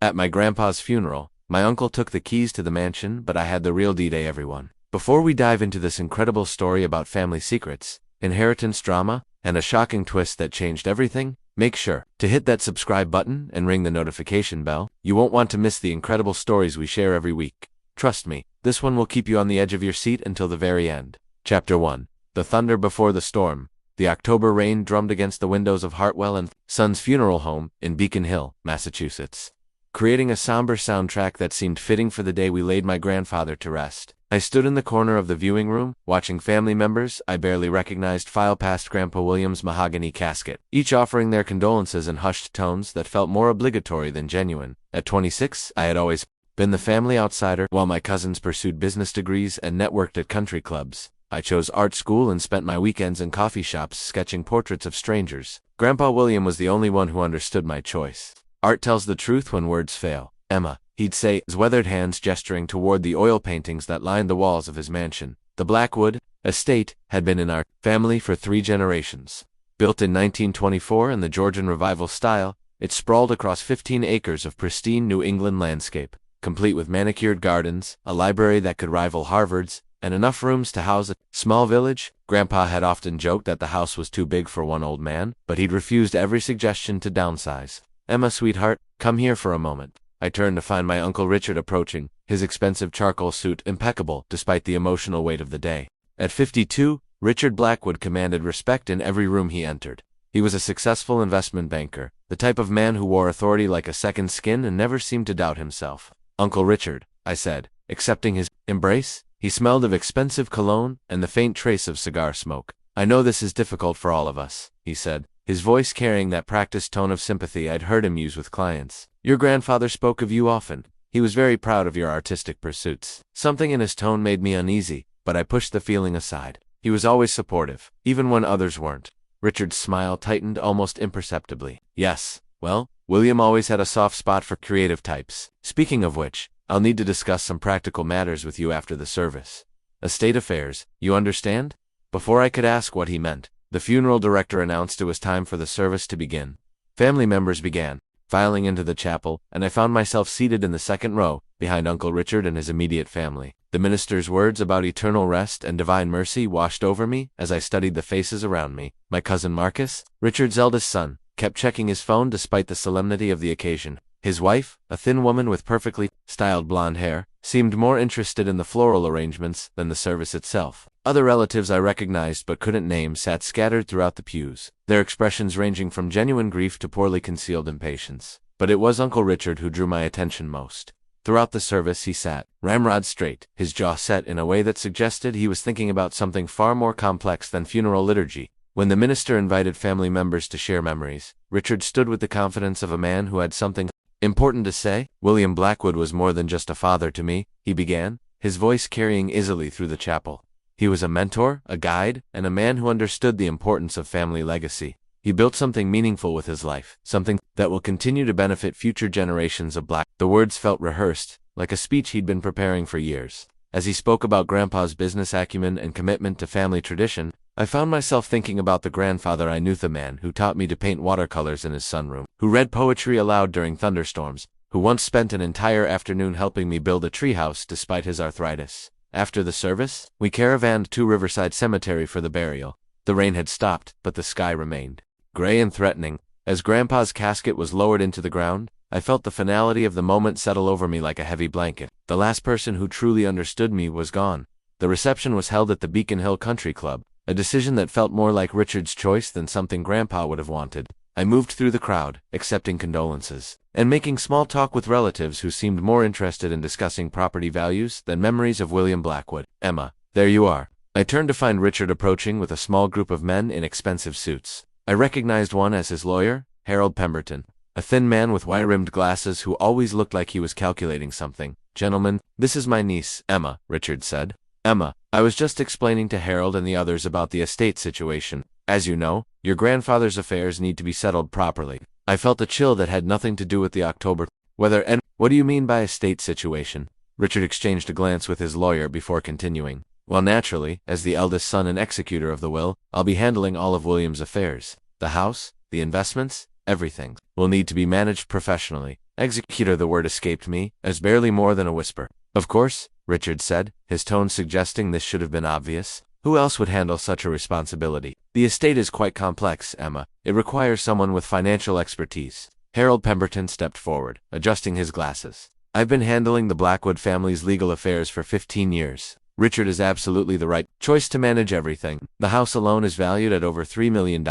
At my grandpa's funeral, my uncle took the keys to the mansion, but I had the real D-Day, everyone. Before we dive into this incredible story about family secrets, inheritance drama, and a shocking twist that changed everything, make sure to hit that subscribe button and ring the notification bell. You won't want to miss the incredible stories we share every week. Trust me, this one will keep you on the edge of your seat until the very end. Chapter 1. The Thunder Before the Storm. The October rain drummed against the windows of Hartwell and Sons Funeral Home in Beacon Hill, Massachusetts, creating a somber soundtrack that seemed fitting for the day we laid my grandfather to rest. I stood in the corner of the viewing room, watching family members I barely recognized file past Grandpa William's mahogany casket, each offering their condolences in hushed tones that felt more obligatory than genuine. At 26, I had always been the family outsider. While my cousins pursued business degrees and networked at country clubs, I chose art school and spent my weekends in coffee shops sketching portraits of strangers. Grandpa William was the only one who understood my choice. Art tells the truth when words fail, Emma, he'd say, his weathered hands gesturing toward the oil paintings that lined the walls of his mansion. The Blackwood estate had been in our family for 3 generations. Built in 1924 in the Georgian Revival style, it sprawled across 15 acres of pristine New England landscape, complete with manicured gardens, a library that could rival Harvard's, and enough rooms to house a small village. Grandpa had often joked that the house was too big for one old man, but he'd refused every suggestion to downsize. Emma, sweetheart, come here for a moment. I turned to find my Uncle Richard approaching, his expensive charcoal suit impeccable despite the emotional weight of the day. At 52, Richard Blackwood commanded respect in every room he entered. He was a successful investment banker, the type of man who wore authority like a second skin and never seemed to doubt himself. Uncle Richard, I said, accepting his embrace. He smelled of expensive cologne and the faint trace of cigar smoke. I know this is difficult for all of us, he said, his voice carrying that practiced tone of sympathy I'd heard him use with clients. Your grandfather spoke of you often. He was very proud of your artistic pursuits. Something in his tone made me uneasy, but I pushed the feeling aside. He was always supportive, even when others weren't. Richard's smile tightened almost imperceptibly. Yes, well, William always had a soft spot for creative types. Speaking of which, I'll need to discuss some practical matters with you after the service. Estate affairs, you understand? Before I could ask what he meant, the funeral director announced it was time for the service to begin. Family members began filing into the chapel, and I found myself seated in the second row, behind Uncle Richard and his immediate family. The minister's words about eternal rest and divine mercy washed over me as I studied the faces around me. My cousin Marcus, Richard's eldest son, kept checking his phone despite the solemnity of the occasion. His wife, a thin woman with perfectly styled blonde hair, seemed more interested in the floral arrangements than the service itself. Other relatives I recognized but couldn't name sat scattered throughout the pews, their expressions ranging from genuine grief to poorly concealed impatience. But it was Uncle Richard who drew my attention most. Throughout the service he sat, ramrod straight, his jaw set in a way that suggested he was thinking about something far more complex than funeral liturgy. When the minister invited family members to share memories, Richard stood with the confidence of a man who had something important to say. William Blackwood was more than just a father to me, he began, his voice carrying easily through the chapel. He was a mentor, a guide, and a man who understood the importance of family legacy. He built something meaningful with his life, something that will continue to benefit future generations of Black. The words felt rehearsed, like a speech he'd been preparing for years. As he spoke about Grandpa's business acumen and commitment to family tradition, I found myself thinking about the grandfather I knew, the man who taught me to paint watercolors in his sunroom, who read poetry aloud during thunderstorms, who once spent an entire afternoon helping me build a treehouse despite his arthritis. After the service, we caravanned to Riverside Cemetery for the burial. The rain had stopped, but the sky remained gray and threatening. As Grandpa's casket was lowered into the ground, I felt the finality of the moment settle over me like a heavy blanket. The last person who truly understood me was gone. The reception was held at the Beacon Hill Country Club, a decision that felt more like Richard's choice than something Grandpa would have wanted. I moved through the crowd, accepting condolences, and making small talk with relatives who seemed more interested in discussing property values than memories of William Blackwood. Emma, there you are. I turned to find Richard approaching with a small group of men in expensive suits. I recognized one as his lawyer, Harold Pemberton, a thin man with wire-rimmed glasses who always looked like he was calculating something. Gentlemen, this is my niece, Emma, Richard said. Emma, I was just explaining to Harold and the others about the estate situation. As you know, your grandfather's affairs need to be settled properly. I felt a chill that had nothing to do with the October weather. And what do you mean by estate situation? Richard exchanged a glance with his lawyer before continuing. Well, naturally, as the eldest son and executor of the will, I'll be handling all of William's affairs. The house, the investments, everything will need to be managed professionally. Executor, the word escaped me, as barely more than a whisper. Of course, Richard said, his tone suggesting this should have been obvious. Who else would handle such a responsibility? The estate is quite complex, Emma. It requires someone with financial expertise. Harold Pemberton stepped forward, adjusting his glasses. I've been handling the Blackwood family's legal affairs for 15 years. Richard is absolutely the right choice to manage everything. The house alone is valued at over $3 million,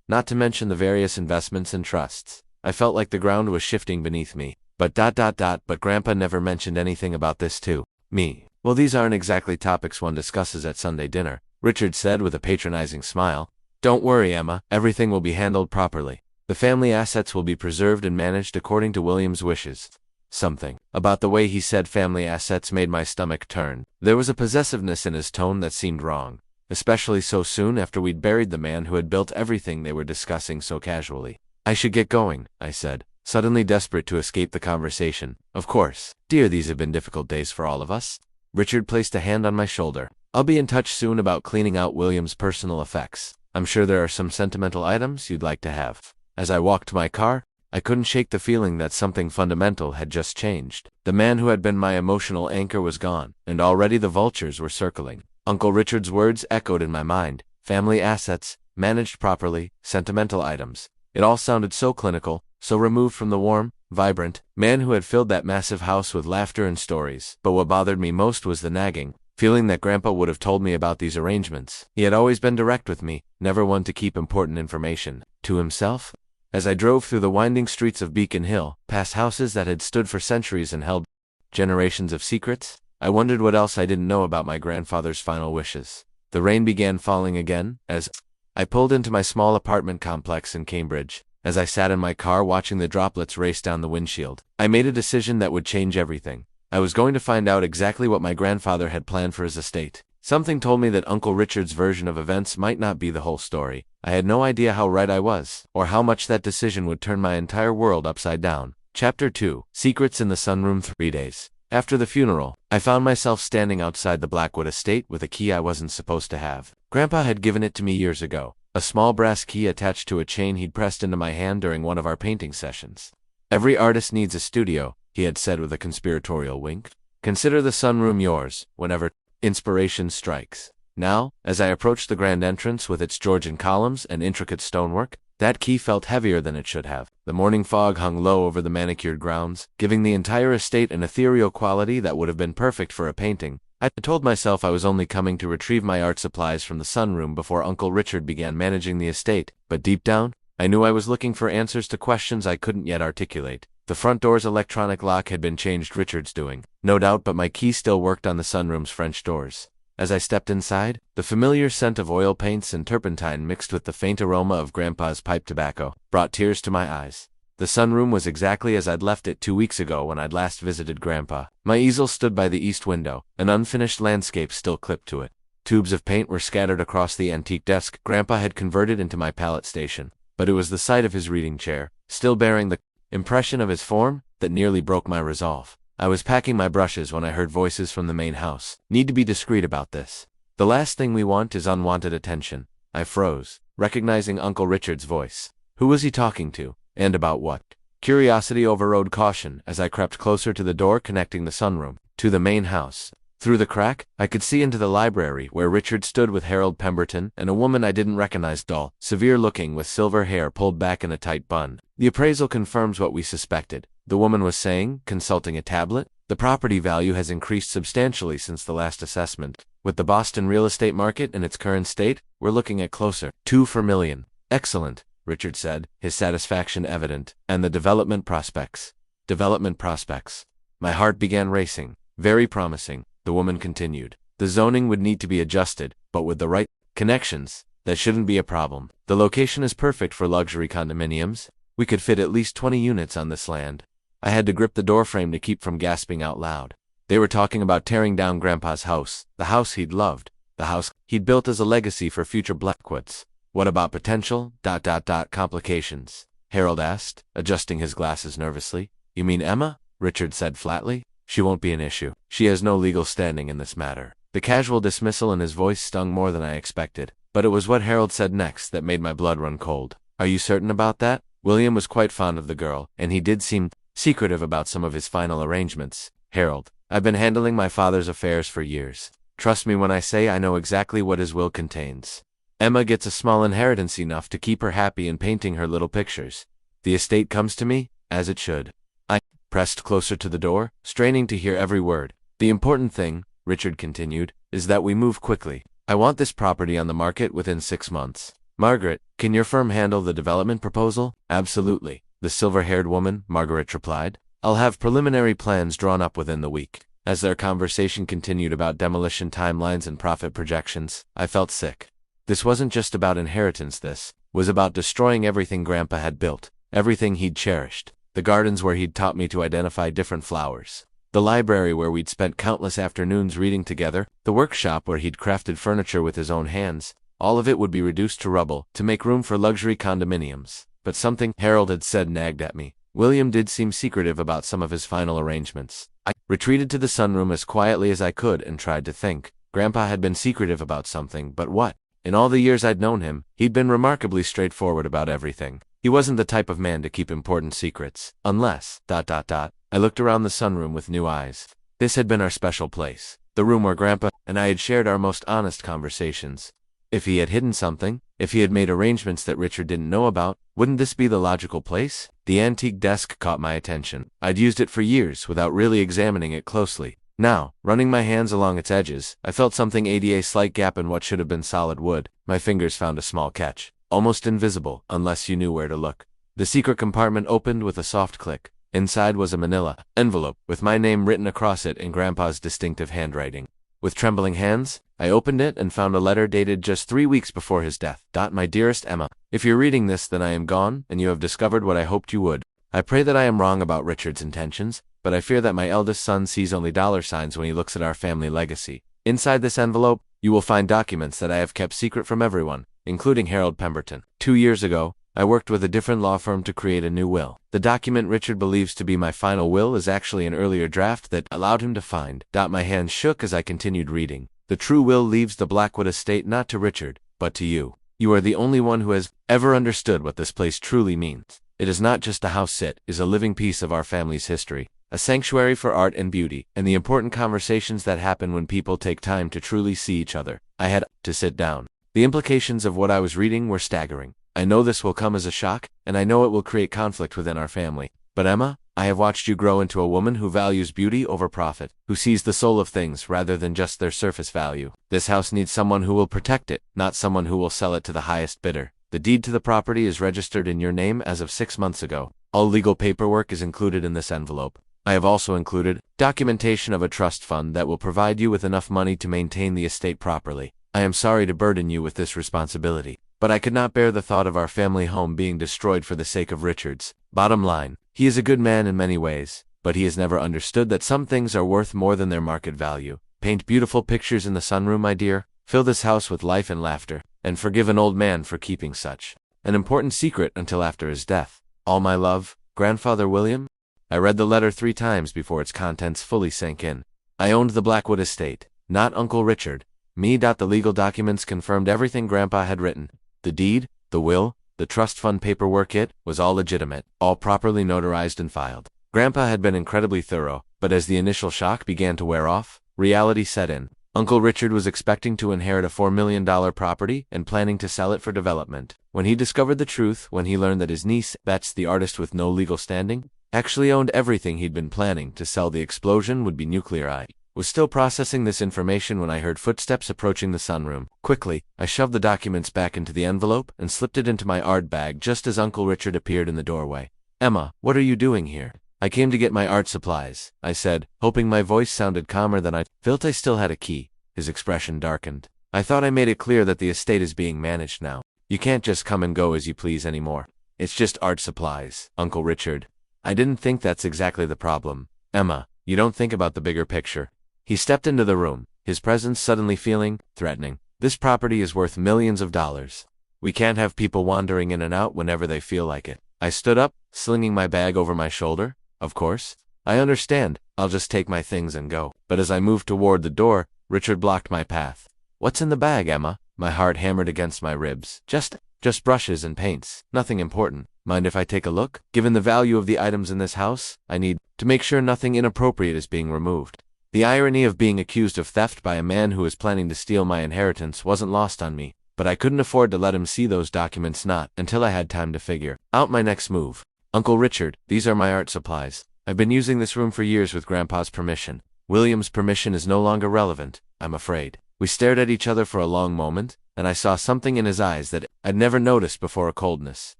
not to mention the various investments and trusts. I felt like the ground was shifting beneath me. But Grandpa never mentioned anything about this to me. Well, these aren't exactly topics one discusses at Sunday dinner, Richard said with a patronizing smile. Don't worry, Emma, everything will be handled properly. The family assets will be preserved and managed according to William's wishes. Something about the way he said family assets made my stomach turn. There was a possessiveness in his tone that seemed wrong, especially so soon after we'd buried the man who had built everything they were discussing so casually. I should get going, I said, suddenly desperate to escape the conversation. Of course, dear, these have been difficult days for all of us. Richard placed a hand on my shoulder. I'll be in touch soon about cleaning out William's personal effects. I'm sure there are some sentimental items you'd like to have. As I walked to my car, I couldn't shake the feeling that something fundamental had just changed. The man who had been my emotional anchor was gone, and already the vultures were circling. Uncle Richard's words echoed in my mind. Family assets, managed properly, sentimental items. It all sounded so clinical, so removed from the warm, vibrant man who had filled that massive house with laughter and stories. But what bothered me most was the nagging feeling that Grandpa would have told me about these arrangements. He had always been direct with me, never one to keep important information to himself. As I drove through the winding streets of Beacon Hill, past houses that had stood for centuries and held generations of secrets, I wondered what else I didn't know about my grandfather's final wishes. The rain began falling again, as I pulled into my small apartment complex in Cambridge. As I sat in my car watching the droplets race down the windshield, I made a decision that would change everything. I was going to find out exactly what my grandfather had planned for his estate. Something told me that Uncle Richard's version of events might not be the whole story. I had no idea how right I was, or how much that decision would turn my entire world upside down. Chapter 2. Secrets in the Sunroom. 3 days after the funeral, I found myself standing outside the Blackwood estate with a key I wasn't supposed to have. Grandpa had given it to me years ago, a small brass key attached to a chain he'd pressed into my hand during one of our painting sessions. Every artist needs a studio, he had said with a conspiratorial wink. Consider the sunroom yours, whenever inspiration strikes. Now, as I approached the grand entrance with its Georgian columns and intricate stonework, that key felt heavier than it should have. The morning fog hung low over the manicured grounds, giving the entire estate an ethereal quality that would have been perfect for a painting. I told myself I was only coming to retrieve my art supplies from the sunroom before Uncle Richard began managing the estate, but deep down, I knew I was looking for answers to questions I couldn't yet articulate. The front door's electronic lock had been changed, Richard's doing, no doubt, but my key still worked on the sunroom's French doors. As I stepped inside, the familiar scent of oil paints and turpentine mixed with the faint aroma of Grandpa's pipe tobacco brought tears to my eyes. The sunroom was exactly as I'd left it 2 weeks ago when I'd last visited Grandpa. My easel stood by the east window, an unfinished landscape still clipped to it. Tubes of paint were scattered across the antique desk Grandpa had converted into my palette station, but it was the sight of his reading chair, still bearing the impression of his form, that nearly broke my resolve. I was packing my brushes when I heard voices from the main house. Need to be discreet about this. The last thing we want is unwanted attention. I froze, recognizing Uncle Richard's voice. Who was he talking to? And about what? Curiosity overrode caution as I crept closer to the door connecting the sunroom to the main house. Through the crack, I could see into the library where Richard stood with Harold Pemberton and a woman I didn't recognize, dull, severe-looking with silver hair pulled back in a tight bun. The appraisal confirms what we suspected, the woman was saying, consulting a tablet. The property value has increased substantially since the last assessment. With the Boston real estate market in its current state, we're looking at closer to $4 million. Excellent, Richard said, his satisfaction evident. And the development prospects. Development prospects. My heart began racing. Very promising, the woman continued. The zoning would need to be adjusted, but with the right connections, that shouldn't be a problem. The location is perfect for luxury condominiums. We could fit at least 20 units on this land. I had to grip the doorframe to keep from gasping out loud. They were talking about tearing down Grandpa's house, the house he'd loved, the house he'd built as a legacy for future Blackwoods. What about potential, complications? Harold asked, adjusting his glasses nervously. You mean Emma? Richard said flatly. She won't be an issue. She has no legal standing in this matter. The casual dismissal in his voice stung more than I expected, but it was what Harold said next that made my blood run cold. Are you certain about that? William was quite fond of the girl, and he did seem secretive about some of his final arrangements. Harold, I've been handling my father's affairs for years. Trust me when I say I know exactly what his will contains. Emma gets a small inheritance enough to keep her happy in painting her little pictures. The estate comes to me, as it should. I pressed closer to the door, straining to hear every word. The important thing, Richard continued, is that we move quickly. I want this property on the market within 6 months. Margaret, can your firm handle the development proposal? Absolutely, the silver-haired woman, Margaret replied. I'll have preliminary plans drawn up within the week. As their conversation continued about demolition timelines and profit projections, I felt sick. This wasn't just about inheritance, this was about destroying everything Grandpa had built, everything he'd cherished, the gardens where he'd taught me to identify different flowers, the library where we'd spent countless afternoons reading together, the workshop where he'd crafted furniture with his own hands. All of it would be reduced to rubble to make room for luxury condominiums. But something Harold had said nagged at me. William did seem secretive about some of his final arrangements. I retreated to the sunroom as quietly as I could and tried to think. Grandpa had been secretive about something, but what? In all the years I'd known him, he'd been remarkably straightforward about everything. He wasn't the type of man to keep important secrets, unless, I looked around the sunroom with new eyes. This had been our special place, the room where Grandpa and I had shared our most honest conversations. If he had hidden something, if he had made arrangements that Richard didn't know about, wouldn't this be the logical place? The antique desk caught my attention. I'd used it for years without really examining it closely. Now, running my hands along its edges, I felt something add a slight gap in what should have been solid wood. My fingers found a small catch, almost invisible unless you knew where to look. The secret compartment opened with a soft click. Inside was a manila envelope with my name written across it in Grandpa's distinctive handwriting. With trembling hands, I opened it and found a letter dated just 3 weeks before his death. My dearest Emma, if you're reading this, then I am gone, and you have discovered what I hoped you would. I pray that I am wrong about Richard's intentions, but I fear that my eldest son sees only dollar signs when he looks at our family legacy. Inside this envelope, you will find documents that I have kept secret from everyone, including Harold Pemberton. 2 years ago, I worked with a different law firm to create a new will. The document Richard believes to be my final will is actually an earlier draft that allowed him to find. My hands shook as I continued reading. The true will leaves the Blackwood estate not to Richard, but to you. You are the only one who has ever understood what this place truly means. It is not just a house, it is a living piece of our family's history, a sanctuary for art and beauty, and the important conversations that happen when people take time to truly see each other. I had to sit down. The implications of what I was reading were staggering. I know this will come as a shock, and I know it will create conflict within our family. But Emma, I have watched you grow into a woman who values beauty over profit, who sees the soul of things rather than just their surface value. This house needs someone who will protect it, not someone who will sell it to the highest bidder. The deed to the property is registered in your name as of 6 months ago. All legal paperwork is included in this envelope. I have also included documentation of a trust fund that will provide you with enough money to maintain the estate properly. I am sorry to burden you with this responsibility, but I could not bear the thought of our family home being destroyed for the sake of Richard's. Bottom line, he is a good man in many ways, but he has never understood that some things are worth more than their market value. Paint beautiful pictures in the sunroom, my dear. Fill this house with life and laughter, and forgive an old man for keeping such an important secret until after his death. All my love, Grandfather William. I read the letter 3 times before its contents fully sank in. I owned the Blackwood estate, not Uncle Richard. The legal documents confirmed everything Grandpa had written. The deed, the will, the trust fund paperwork, it was all legitimate, all properly notarized and filed. Grandpa had been incredibly thorough, but as the initial shock began to wear off, reality set in. Uncle Richard was expecting to inherit a $4 million property and planning to sell it for development. When he discovered the truth, when he learned that his niece, Bets, the artist with no legal standing, actually owned everything he'd been planning to sell, the explosion would be nuclear. I was still processing this information when I heard footsteps approaching the sunroom. Quickly, I shoved the documents back into the envelope and slipped it into my art bag just as Uncle Richard appeared in the doorway. Emma, what are you doing here? I came to get my art supplies, I said, hoping my voice sounded calmer than I felt I still had a key. His expression darkened. I thought I made it clear that the estate is being managed now. You can't just come and go as you please anymore. It's just art supplies, Uncle Richard. I didn't think that's exactly the problem. Emma, you don't think about the bigger picture. He stepped into the room, his presence suddenly feeling threatening. This property is worth millions of dollars. We can't have people wandering in and out whenever they feel like it. I stood up, slinging my bag over my shoulder. Of course. I understand. I'll just take my things and go. But as I moved toward the door, Richard blocked my path. What's in the bag, Emma? My heart hammered against my ribs. Just Just brushes and paints. Nothing important. Mind if I take a look? Given the value of the items in this house, I need to make sure nothing inappropriate is being removed. The irony of being accused of theft by a man who was planning to steal my inheritance wasn't lost on me, but I couldn't afford to let him see those documents, not until I had time to figure out my next move. Uncle Richard, these are my art supplies. I've been using this room for years with Grandpa's permission. William's permission is no longer relevant, I'm afraid. We stared at each other for a long moment, and I saw something in his eyes that I'd never noticed before, a coldness.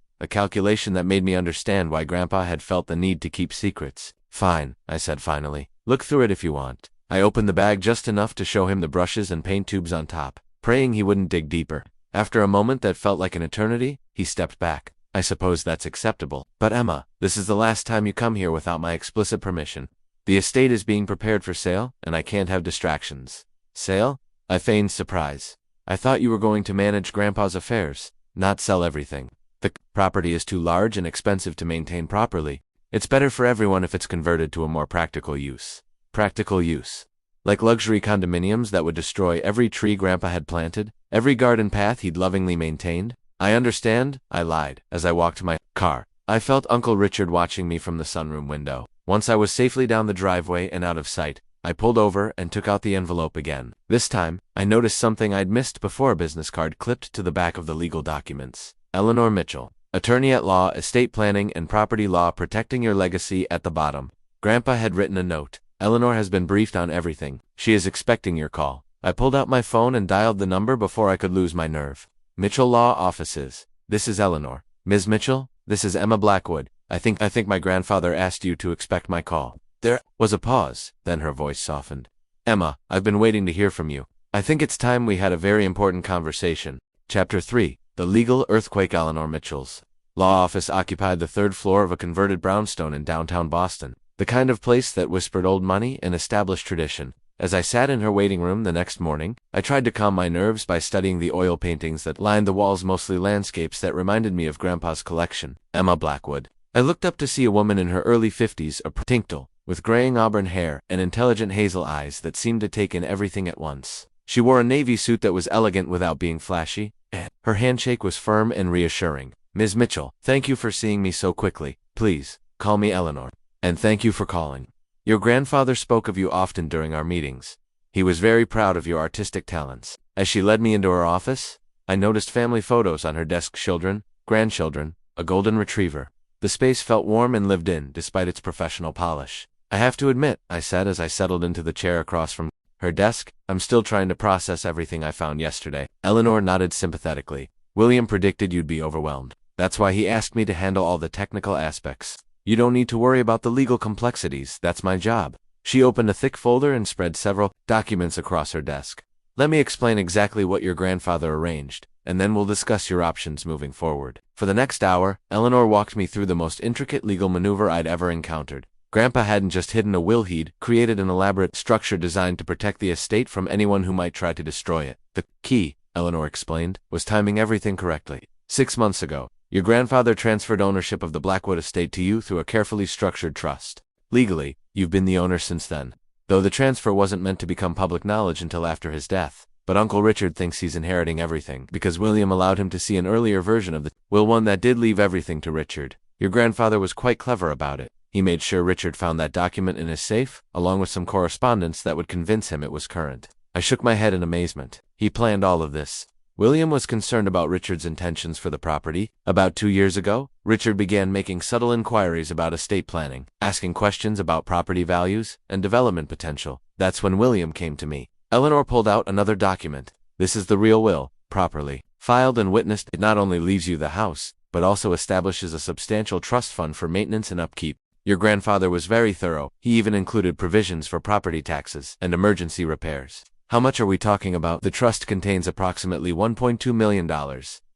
A calculation that made me understand why Grandpa had felt the need to keep secrets. Fine, I said finally. Look through it if you want. I opened the bag just enough to show him the brushes and paint tubes on top, praying he wouldn't dig deeper. After a moment that felt like an eternity, he stepped back. I suppose that's acceptable. But Emma, this is the last time you come here without my explicit permission. The estate is being prepared for sale, and I can't have distractions. Sale? I feigned surprise. I thought you were going to manage Grandpa's affairs, not sell everything. The property is too large and expensive to maintain properly. It's better for everyone if it's converted to a more practical use. Practical use. Like luxury condominiums that would destroy every tree Grandpa had planted, every garden path he'd lovingly maintained? I understand, I lied, as I walked to my car. I felt Uncle Richard watching me from the sunroom window. Once I was safely down the driveway and out of sight, I pulled over and took out the envelope again. This time, I noticed something I'd missed before: a business card clipped to the back of the legal documents. Eleanor Mitchell, attorney at law, estate planning and property law, protecting your legacy at the bottom. Grandpa had written a note. Eleanor has been briefed on everything. She is expecting your call. I pulled out my phone and dialed the number before I could lose my nerve. Mitchell Law Offices. This is Eleanor. Ms. Mitchell, this is Emma Blackwood. I think my grandfather asked you to expect my call. There was a pause, then her voice softened. Emma, I've been waiting to hear from you. I think it's time we had a very important conversation. Chapter 3. The Legal Earthquake. Eleanor Mitchell's law office occupied the third floor of a converted brownstone in downtown Boston, the kind of place that whispered old money and established tradition. As I sat in her waiting room the next morning, I tried to calm my nerves by studying the oil paintings that lined the walls, mostly landscapes that reminded me of Grandpa's collection. Emma Blackwood. I looked up to see a woman in her early 50s, a tinkle, with graying auburn hair and intelligent hazel eyes that seemed to take in everything at once. She wore a navy suit that was elegant without being flashy. Her handshake was firm and reassuring. Ms. Mitchell, thank you for seeing me so quickly. Please, call me Eleanor. And thank you for calling. Your grandfather spoke of you often during our meetings. He was very proud of your artistic talents. As she led me into her office, I noticed family photos on her desk: children, grandchildren, a golden retriever. The space felt warm and lived in, despite its professional polish. I have to admit, I said as I settled into the chair across from her desk, I'm still trying to process everything I found yesterday. Eleanor nodded sympathetically. William predicted you'd be overwhelmed. That's why he asked me to handle all the technical aspects. You don't need to worry about the legal complexities, that's my job. She opened a thick folder and spread several documents across her desk. Let me explain exactly what your grandfather arranged, and then we'll discuss your options moving forward. For the next hour, Eleanor walked me through the most intricate legal maneuver I'd ever encountered. Grandpa hadn't just hidden a will, he'd created an elaborate structure designed to protect the estate from anyone who might try to destroy it. The key, Eleanor explained, was timing everything correctly. 6 months ago, your grandfather transferred ownership of the Blackwood estate to you through a carefully structured trust. Legally, you've been the owner since then, though the transfer wasn't meant to become public knowledge until after his death. But Uncle Richard thinks he's inheriting everything because William allowed him to see an earlier version of the will, one that did leave everything to Richard. Your grandfather was quite clever about it. He made sure Richard found that document in his safe, along with some correspondence that would convince him it was current. I shook my head in amazement. He planned all of this. William was concerned about Richard's intentions for the property. About 2 years ago, Richard began making subtle inquiries about estate planning, asking questions about property values and development potential. That's when William came to me. Eleanor pulled out another document. This is the real will, properly filed and witnessed. It not only leaves you the house, but also establishes a substantial trust fund for maintenance and upkeep. Your grandfather was very thorough. He even included provisions for property taxes and emergency repairs. How much are we talking about? The trust contains approximately $1.2 million,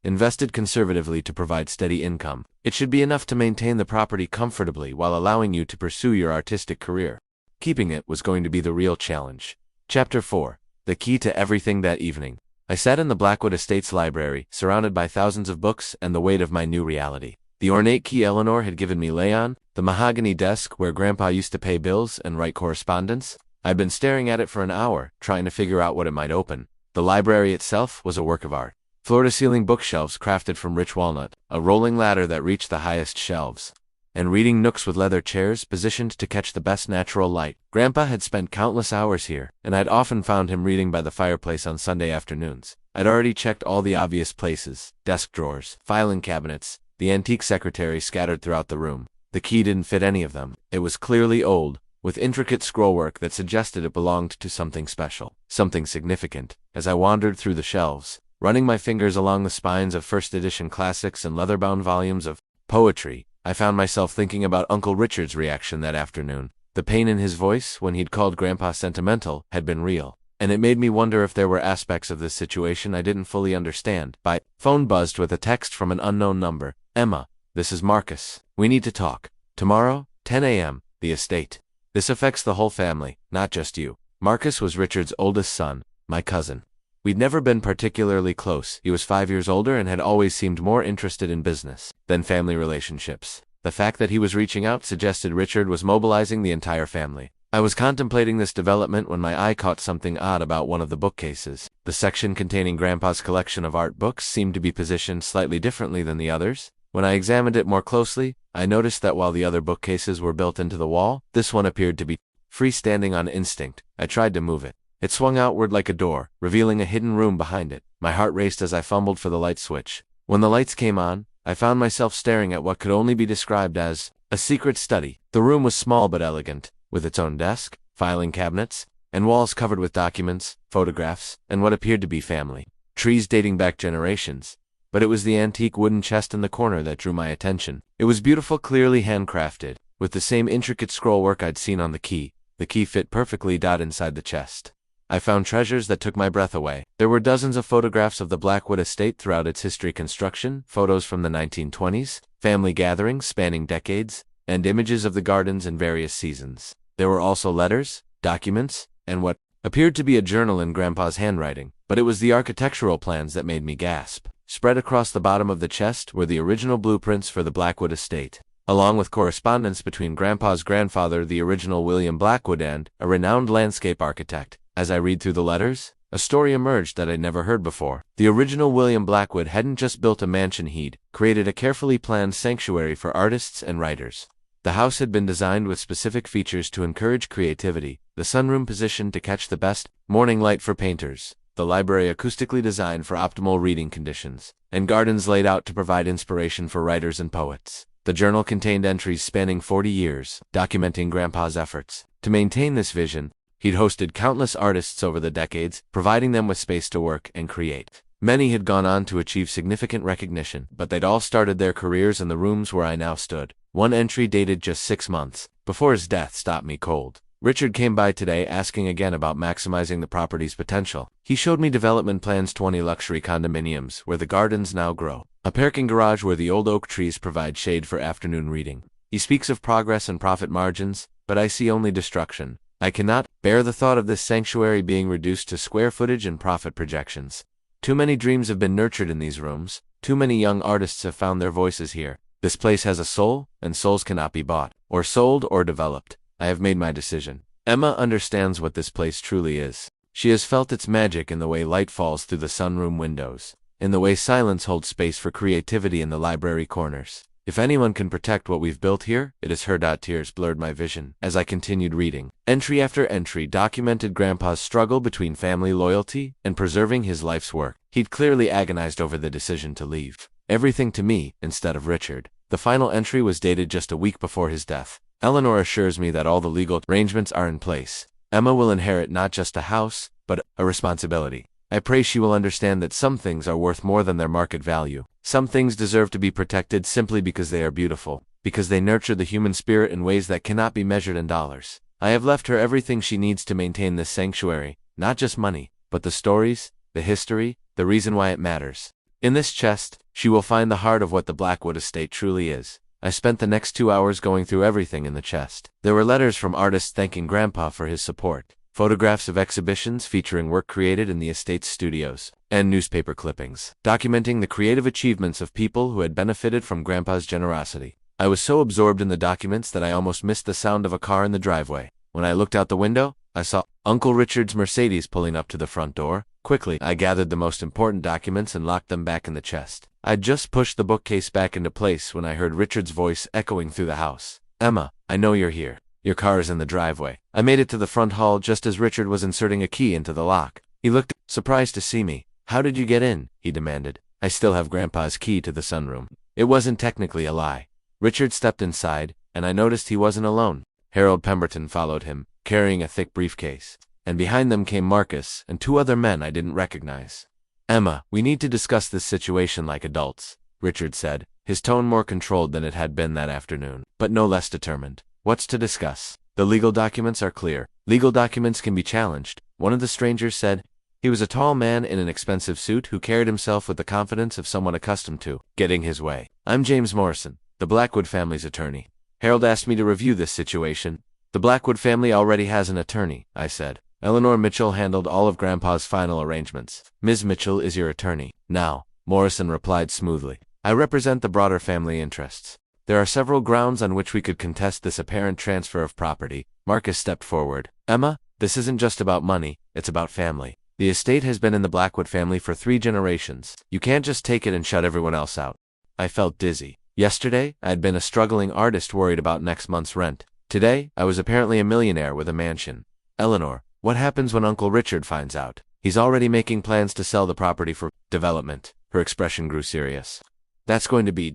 invested conservatively to provide steady income. It should be enough to maintain the property comfortably while allowing you to pursue your artistic career. Keeping it was going to be the real challenge. Chapter 4. The Key to Everything. That evening, I sat in the Blackwood Estate's library, surrounded by thousands of books and the weight of my new reality. The ornate key Eleanor had given me lay on the mahogany desk where Grandpa used to pay bills and write correspondence. I'd been staring at it for an hour, trying to figure out what it might open. The library itself was a work of art. floor-to-ceiling bookshelves crafted from rich walnut, a rolling ladder that reached the highest shelves, and reading nooks with leather chairs positioned to catch the best natural light. Grandpa had spent countless hours here, and I'd often found him reading by the fireplace on Sunday afternoons. I'd already checked all the obvious places: desk drawers, filing cabinets, the antique secretary scattered throughout the room. The key didn't fit any of them. It was clearly old, with intricate scrollwork that suggested it belonged to something special, something significant. As I wandered through the shelves, running my fingers along the spines of first edition classics and leather-bound volumes of poetry, I found myself thinking about Uncle Richard's reaction that afternoon. The pain in his voice when he'd called Grandpa sentimental had been real, and it made me wonder if there were aspects of this situation I didn't fully understand. My phone buzzed with a text from an unknown number. "Emma, this is Marcus. We need to talk. Tomorrow, 10 a.m., the estate. This affects the whole family, not just you." Marcus was Richard's oldest son, my cousin. We'd never been particularly close. He was 5 years older and had always seemed more interested in business than family relationships. The fact that he was reaching out suggested Richard was mobilizing the entire family. I was contemplating this development when my eye caught something odd about one of the bookcases. The section containing Grandpa's collection of art books seemed to be positioned slightly differently than the others. When I examined it more closely, I noticed that while the other bookcases were built into the wall, this one appeared to be freestanding on instinct. I tried to move it. It swung outward like a door, revealing a hidden room behind it. My heart raced as I fumbled for the light switch. When the lights came on, I found myself staring at what could only be described as a secret study. The room was small but elegant, with its own desk, filing cabinets, and walls covered with documents, photographs, and what appeared to be family trees dating back generations. But it was the antique wooden chest in the corner that drew my attention. It was beautiful, clearly handcrafted, with the same intricate scrollwork I'd seen on the key. The key fit perfectly inside the chest. I found treasures that took my breath away. There were dozens of photographs of the Blackwood estate throughout its history, construction, photos from the 1920s, family gatherings spanning decades, and images of the gardens in various seasons. There were also letters, documents, and what appeared to be a journal in Grandpa's handwriting, but it was the architectural plans that made me gasp. Spread across the bottom of the chest were the original blueprints for the Blackwood estate, along with correspondence between Grandpa's grandfather, the original William Blackwood, and a renowned landscape architect. As I read through the letters, a story emerged that I'd never heard before. The original William Blackwood hadn't just built a mansion, he'd created a carefully planned sanctuary for artists and writers. The house had been designed with specific features to encourage creativity: the sunroom positioned to catch the best morning light for painters, the library acoustically designed for optimal reading conditions, and gardens laid out to provide inspiration for writers and poets. The journal contained entries spanning 40 years, documenting Grandpa's efforts to maintain this vision. He'd hosted countless artists over the decades, providing them with space to work and create. Many had gone on to achieve significant recognition, but they'd all started their careers in the rooms where I now stood. One entry dated just 6 months before his death stopped me cold. Richard came by today asking again about maximizing the property's potential. He showed me development plans: 20 luxury condominiums where the gardens now grow, a parking garage where the old oak trees provide shade for afternoon reading. He speaks of progress and profit margins, but I see only destruction. I cannot bear the thought of this sanctuary being reduced to square footage and profit projections. Too many dreams have been nurtured in these rooms. Too many young artists have found their voices here. This place has a soul, and souls cannot be bought, or sold, or developed. I have made my decision. Emma understands what this place truly is. She has felt its magic in the way light falls through the sunroom windows, in the way silence holds space for creativity in the library corners. If anyone can protect what we've built here, it is her. Tears blurred my vision as I continued reading. Entry after entry documented Grandpa's struggle between family loyalty and preserving his life's work. He'd clearly agonized over the decision to leave everything to me instead of Richard. The final entry was dated just a week before his death. Eleanor assures me that all the legal arrangements are in place. Emma will inherit not just a house, but a responsibility. I pray she will understand that some things are worth more than their market value. Some things deserve to be protected simply because they are beautiful, because they nurture the human spirit in ways that cannot be measured in dollars. I have left her everything she needs to maintain this sanctuary, not just money, but the stories, the history, the reason why it matters. In this chest, she will find the heart of what the Blackwood estate truly is. I spent the next 2 hours going through everything in the chest. There were letters from artists thanking Grandpa for his support, photographs of exhibitions featuring work created in the estate's studios, and newspaper clippings documenting the creative achievements of people who had benefited from Grandpa's generosity. I was so absorbed in the documents that I almost missed the sound of a car in the driveway. When I looked out the window, I saw Uncle Richard's Mercedes pulling up to the front door. Quickly, I gathered the most important documents and locked them back in the chest. I'd just pushed the bookcase back into place when I heard Richard's voice echoing through the house. "Emma, I know you're here. Your car is in the driveway." I made it to the front hall just as Richard was inserting a key into the lock. He looked surprised to see me. "How did you get in?" he demanded. "I still have Grandpa's key to the sunroom." It wasn't technically a lie. Richard stepped inside, and I noticed he wasn't alone. Harold Pemberton followed him, carrying a thick briefcase. And behind them came Marcus and two other men I didn't recognize. "Emma, we need to discuss this situation like adults," Richard said, his tone more controlled than it had been that afternoon, but no less determined. "What's to discuss? The legal documents are clear. Legal documents can be challenged," one of the strangers said. He was a tall man in an expensive suit who carried himself with the confidence of someone accustomed to getting his way. "I'm James Morrison, the Blackwood family's attorney. Harold asked me to review this situation." "The Blackwood family already has an attorney," I said. "Eleanor Mitchell handled all of Grandpa's final arrangements. Ms. Mitchell is your attorney now," Morrison replied smoothly. "I represent the broader family interests. There are several grounds on which we could contest this apparent transfer of property." Marcus stepped forward. "Emma, this isn't just about money, it's about family. The estate has been in the Blackwood family for 3 generations. You can't just take it and shut everyone else out." I felt dizzy. Yesterday, I had been a struggling artist worried about next month's rent. Today, I was apparently a millionaire with a mansion. "Eleanor, what happens when Uncle Richard finds out? He's already making plans to sell the property for development." Her expression grew serious. "That's going to be ...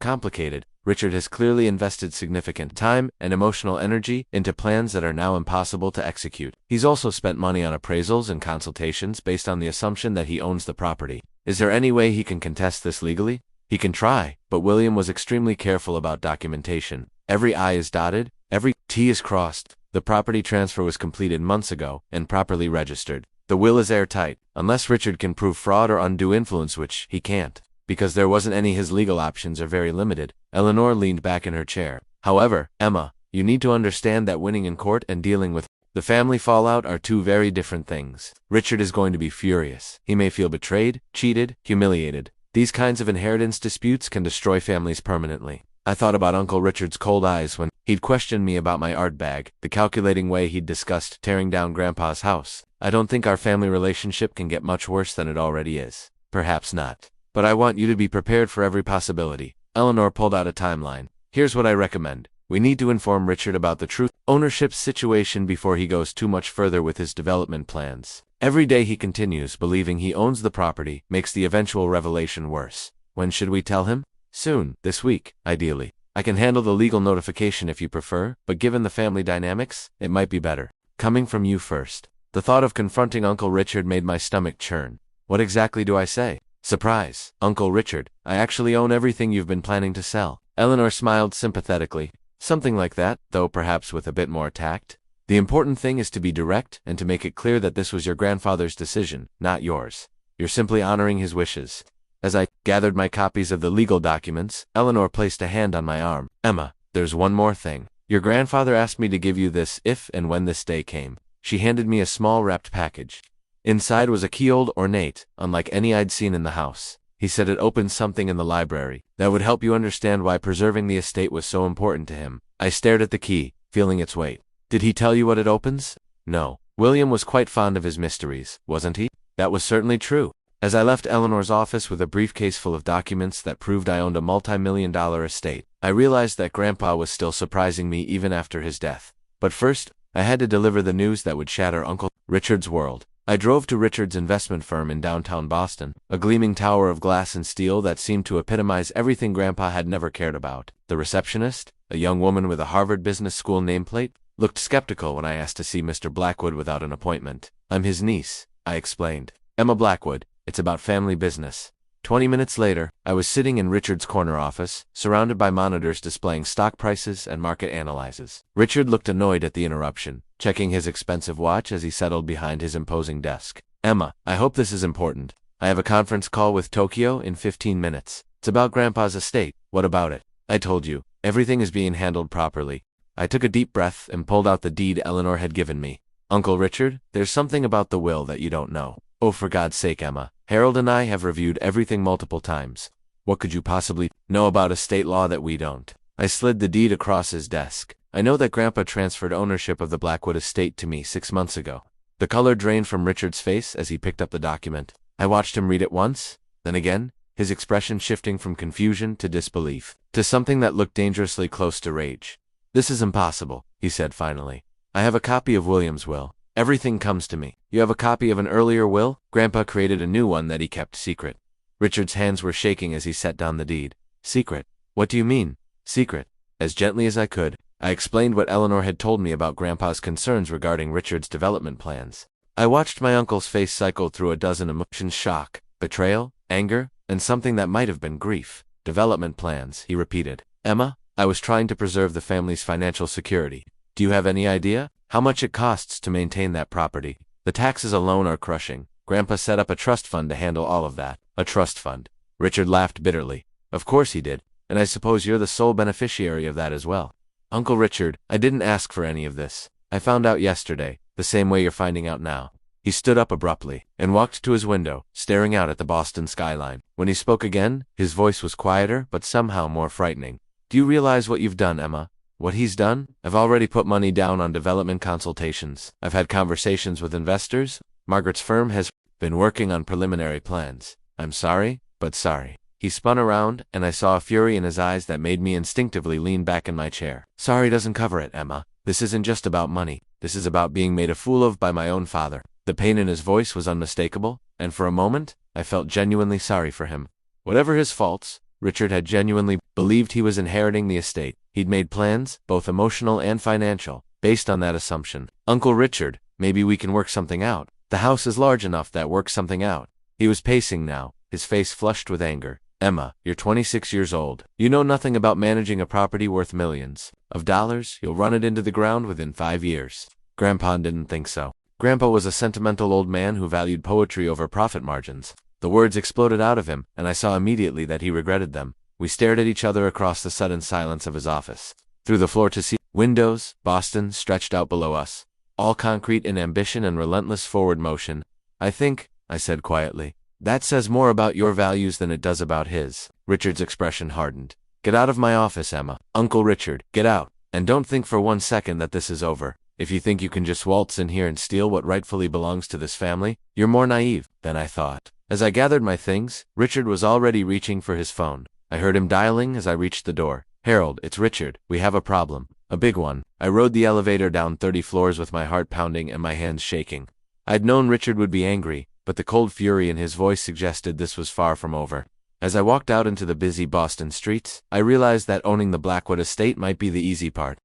complicated. Richard has clearly invested significant time and emotional energy into plans that are now impossible to execute. He's also spent money on appraisals and consultations based on the assumption that he owns the property. Is there any way he can contest this legally? He can try, but William was extremely careful about documentation. Every I is dotted, every T is crossed. The property transfer was completed months ago and properly registered. The will is airtight, unless Richard can prove fraud or undue influence, which he can't. Because there wasn't any, his legal options are very limited." Eleanor leaned back in her chair. "However, Emma, you need to understand that winning in court and dealing with the family fallout are 2 very different things. Richard is going to be furious. He may feel betrayed, cheated, humiliated. These kinds of inheritance disputes can destroy families permanently." I thought about Uncle Richard's cold eyes when he'd questioned me about my art bag, the calculating way he'd discussed tearing down Grandpa's house. "I don't think our family relationship can get much worse than it already is." "Perhaps not. But I want you to be prepared for every possibility." Eleanor pulled out a timeline. "Here's what I recommend. We need to inform Richard about the true ownership situation before he goes too much further with his development plans. Every day he continues believing he owns the property makes the eventual revelation worse." "When should we tell him?" "Soon, this week, ideally. I can handle the legal notification if you prefer, but given the family dynamics, it might be better coming from you first." The thought of confronting Uncle Richard made my stomach churn. What exactly do I say? "Surprise, Uncle Richard, I actually own everything you've been planning to sell." Eleanor smiled sympathetically. "Something like that, though perhaps with a bit more tact. The important thing is to be direct and to make it clear that this was your grandfather's decision, not yours. You're simply honoring his wishes." As I gathered my copies of the legal documents, Eleanor placed a hand on my arm. "Emma, there's one more thing. Your grandfather asked me to give you this if and when this day came." She handed me a small wrapped package. Inside was a key, old, ornate, unlike any I'd seen in the house. He said it opened something in the library that would help you understand why preserving the estate was so important to him. I stared at the key, feeling its weight. "Did he tell you what it opens?" "No. William was quite fond of his mysteries, wasn't he?" That was certainly true. As I left Eleanor's office with a briefcase full of documents that proved I owned a multi-million-dollar estate, I realized that Grandpa was still surprising me even after his death. But first, I had to deliver the news that would shatter Uncle Richard's world. I drove to Richard's investment firm in downtown Boston, a gleaming tower of glass and steel that seemed to epitomize everything Grandpa had never cared about. The receptionist, a young woman with a Harvard Business School nameplate, looked skeptical when I asked to see Mr. Blackwood without an appointment. "I'm his niece," I explained. "Emma Blackwood. It's about family business." 20 minutes later, I was sitting in Richard's corner office, surrounded by monitors displaying stock prices and market analyses. Richard looked annoyed at the interruption, checking his expensive watch as he settled behind his imposing desk. "Emma, I hope this is important. I have a conference call with Tokyo in 15 minutes. It's about Grandpa's estate. What about it?" "I told you, everything is being handled properly." I took a deep breath and pulled out the deed Eleanor had given me. "Uncle Richard, there's something about the will that you don't know." "Oh, for God's sake, Emma. Harold and I have reviewed everything multiple times. What could you possibly know about estate law that we don't?" I slid the deed across his desk. "I know that Grandpa transferred ownership of the Blackwood estate to me 6 months ago." The color drained from Richard's face as he picked up the document. I watched him read it once, then again, his expression shifting from confusion to disbelief, to something that looked dangerously close to rage. "This is impossible," he said finally. "I have a copy of William's will. Everything comes to me." "You have a copy of an earlier will?" "Grandpa created a new one that he kept secret." Richard's hands were shaking as he set down the deed. "Secret? What do you mean?" "Secret." As gently as I could, I explained what Eleanor had told me about Grandpa's concerns regarding Richard's development plans. I watched my uncle's face cycle through a dozen emotions: shock, betrayal, anger, and something that might have been grief. "Development plans," he repeated. "Emma, I was trying to preserve the family's financial security. Do you have any idea how much it costs to maintain that property? The taxes alone are crushing. Grandpa set up a trust fund to handle all of that." "A trust fund?" Richard laughed bitterly. "Of course he did, and I suppose you're the sole beneficiary of that as well." "Uncle Richard, I didn't ask for any of this. I found out yesterday, the same way you're finding out now." He stood up abruptly and walked to his window, staring out at the Boston skyline. When he spoke again, his voice was quieter but somehow more frightening. "Do you realize what you've done, Emma? What he's done? I've already put money down on development consultations. I've had conversations with investors. Margaret's firm has been working on preliminary plans. I'm sorry, but sorry." He spun around, and I saw a fury in his eyes that made me instinctively lean back in my chair. "Sorry doesn't cover it, Emma. This isn't just about money. This is about being made a fool of by my own father." The pain in his voice was unmistakable, and for a moment, I felt genuinely sorry for him. Whatever his faults, Richard had genuinely believed he was inheriting the estate. He'd made plans, both emotional and financial, based on that assumption. "Uncle Richard, maybe we can work something out. The house is large enough that works something out." He was pacing now, his face flushed with anger. "Emma, you're 26 years old. You know nothing about managing a property worth millions of dollars. You'll run it into the ground within 5 years. Grandpa didn't think so. Grandpa was a sentimental old man who valued poetry over profit margins." The words exploded out of him, and I saw immediately that he regretted them. We stared at each other across the sudden silence of his office. Through the floor-to-ceiling windows, Boston stretched out below us, all concrete in ambition and relentless forward motion. "I think," I said quietly, "that says more about your values than it does about his." Richard's expression hardened. "Get out of my office, Emma." "Uncle Richard, get out. And don't think for 1 second that this is over. If you think you can just waltz in here and steal what rightfully belongs to this family, you're more naive than I thought." As I gathered my things, Richard was already reaching for his phone. I heard him dialing as I reached the door. "Harold, it's Richard. We have a problem. A big one." I rode the elevator down 30 floors with my heart pounding and my hands shaking. I'd known Richard would be angry, but the cold fury in his voice suggested this was far from over. As I walked out into the busy Boston streets, I realized that owning the Blackwood estate might be the easy part.